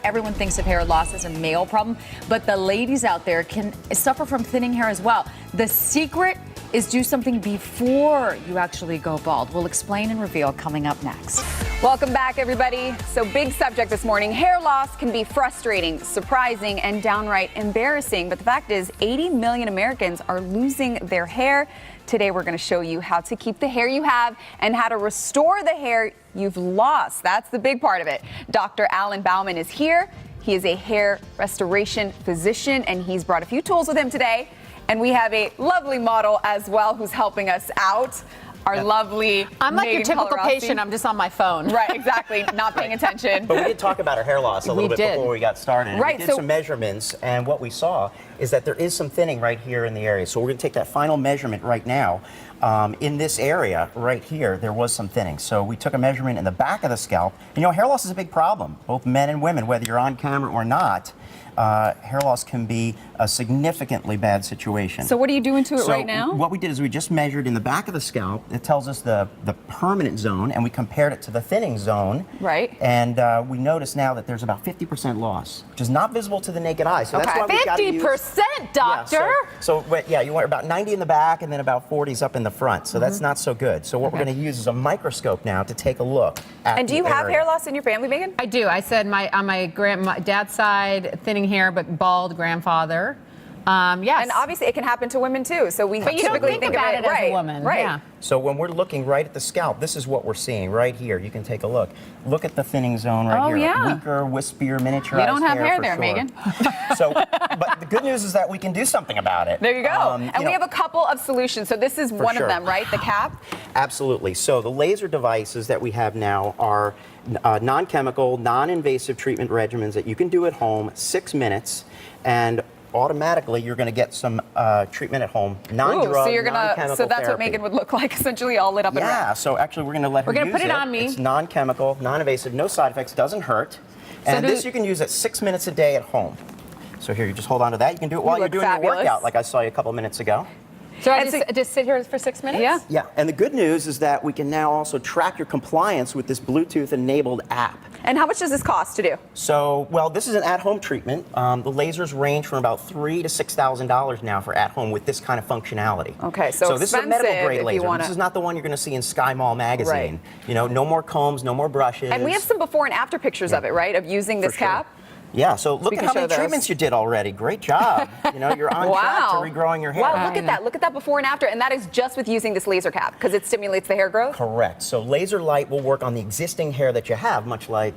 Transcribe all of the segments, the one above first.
everyone thinks of hair loss as a male problem, but the ladies out there can suffer from thinning hair as well. The secret is do something before you actually go bald. We'll explain and reveal coming up next. Welcome back, everybody. So, big subject this morning. Hair loss can be frustrating, surprising, and downright embarrassing. But the fact is, 80 million Americans are losing their hair. Today, we're going to show you how to keep the hair you have and how to restore the hair you've lost. That's the big part of it. Dr. Alan Bauman is here. He is a hair restoration physician, and he's brought a few tools with him today. And we have a lovely model as well who's helping us out. Our lovely I'm like Megan your typical Colorasi. patient. I'm just on my phone. Right, exactly. Not paying attention. But we did talk about our hair loss a little bit before we got started. Right, We did some measurements, and what we saw is that there is some thinning right here in the area. So we're going to take that final measurement right now. In this area right here, there was some thinning. So we took a measurement in the back of the scalp. You know, hair loss is a big problem, both men and women, whether you're on camera or not. Hair loss can be a significantly bad situation. So what are you doing to it right now? What we did is we just measured in the back of the scalp. It tells us the permanent zone, and we compared it to the thinning zone. Right. And we notice now that there's about 50% loss, which is not visible to the naked eye. So that's why we gotta use 50%, doctor? Yeah, you want about 90 in the back and then about 40s up in the front. So that's not so good. So what we're going to use is a microscope now to take a look at And do you have hair loss in your family, Megan? I do. I said on my dad's side, thinning hair, but bald grandfather. Yes. And obviously it can happen to women too. So we But you don't typically think about of it as a woman. Right. Yeah. So when we're looking right at the scalp, this is what we're seeing right here. You can take a look. Look at the thinning zone right here. Yeah. Weaker, wispier, miniaturized You don't have hair for there, sure. Megan. But the good news is that we can do something about it. There you go. We have a couple of solutions. So this is one of them, right? The cap? Absolutely. So the laser devices that we have now are non-chemical, non-invasive treatment regimens that you can do at home, 6 minutes, and automatically you're going to get some treatment at home, non-drug, non-chemical So that's therapy. what Megan would look like, essentially all lit up and red. Yeah, so actually we're going to let her use it. We're going to put it on me. It's non-chemical, non-invasive, no side effects, doesn't hurt. And this you can use at 6 minutes a day at home. So here, you just hold on to that. You can do it while you're doing your workout, like I saw you a couple minutes ago. So I just sit here for 6 minutes? Yeah. Yeah, and the good news is that we can now also track your compliance with this Bluetooth-enabled app. And how much does this cost to do? So, well, this is an at-home treatment. The lasers range from about $3,000 to $6,000 now for at-home with this kind of functionality. Okay, so this is a medical-grade if you laser. wanna... This is not the one you're going to see in Sky Mall magazine. Right. You know, no more combs, no more brushes. And we have some before and after pictures of it, right? Of using this cap. Yeah, so look at how many those. treatments you did already. Great job. You know, you're on track to regrowing your hair. Wow, look at that. Look at that before and after. And that is just with using this laser cap because it stimulates the hair growth? Correct. So laser light will work on the existing hair that you have, much like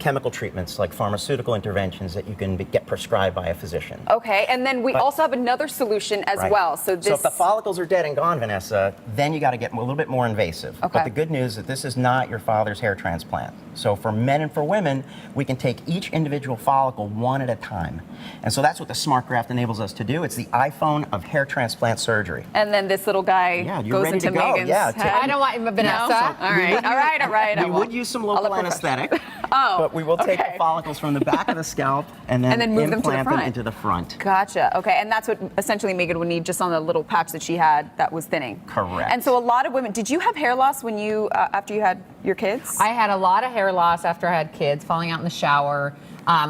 chemical treatments, like pharmaceutical interventions that you can get prescribed by a physician. Okay, and then we also have another solution as well. So if the follicles are dead and gone, Vanessa, then you got to get a little bit more invasive. Okay. But the good news is that this is not your father's hair transplant. So for men and for women, we can take each individual follicle one at a time. And so that's what the Smart Graft enables us to do. It's the iPhone of hair transplant surgery. And then this little guy goes into Megan's head. I don't want Vanessa. No? All right. We would use some local anesthetic, but we will take the follicles from the back of the scalp and then move them implant them into the front. Gotcha. Okay, and that's what essentially Megan would need just on the little patch that she had that was thinning. Correct. And so a lot of women, did you have hair loss when you after you had your kids? I had a lot of hair loss after I had kids, falling out in the shower,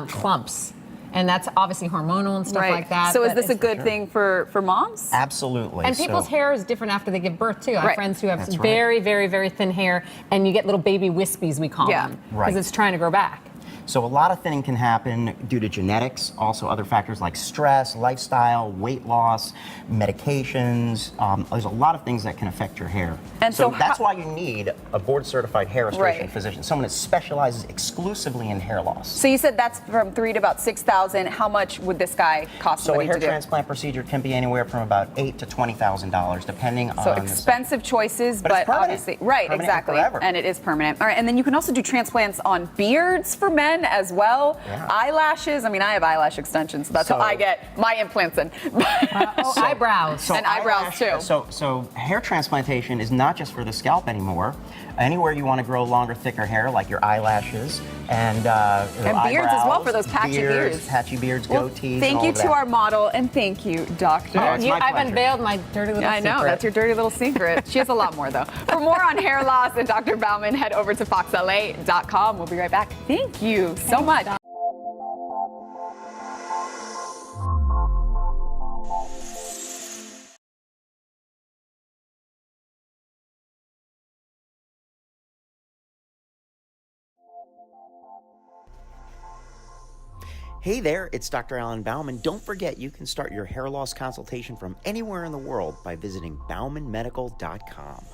clumps. And that's obviously hormonal and stuff like that. So is this a good thing for moms? Absolutely. And people's hair is different after they give birth, too. I have friends who have very, very, very thin hair, and you get little baby wispies, we call them, because it's trying to grow back. So a lot of thinning can happen due to genetics, also other factors like stress, lifestyle, weight loss, medications. There's a lot of things that can affect your hair. And so that's why you need a board-certified hair restoration physician, someone that specializes exclusively in hair loss. So you said that's from $3,000 to about $6,000. How much would this guy cost? So a hair transplant procedure can be anywhere from about $8,000 to $20,000, depending on. So expensive choices, but obviously, exactly, and it is permanent. All right, and then you can also do transplants on beards for men as well. Eyelashes. I mean, I have eyelash extensions, so that's how I get my implants in. Eyebrows. And eyebrows too. So hair transplantation is not just for the scalp anymore. Anywhere you want to grow longer, thicker hair, like your eyelashes and beards as well for those patchy beards. Patchy beards, goatees. Thank you to our model, and thank you, Doctor. I've unveiled my dirty little secret. I know, that's your dirty little secret. She has a lot more, though. For more on hair loss and Dr. Bauman, head over to FOXLA.com. We'll be right back. Thank you so much. Hey there, it's Dr. Alan Bauman. Don't forget, you can start your hair loss consultation from anywhere in the world by visiting baumanmedical.com.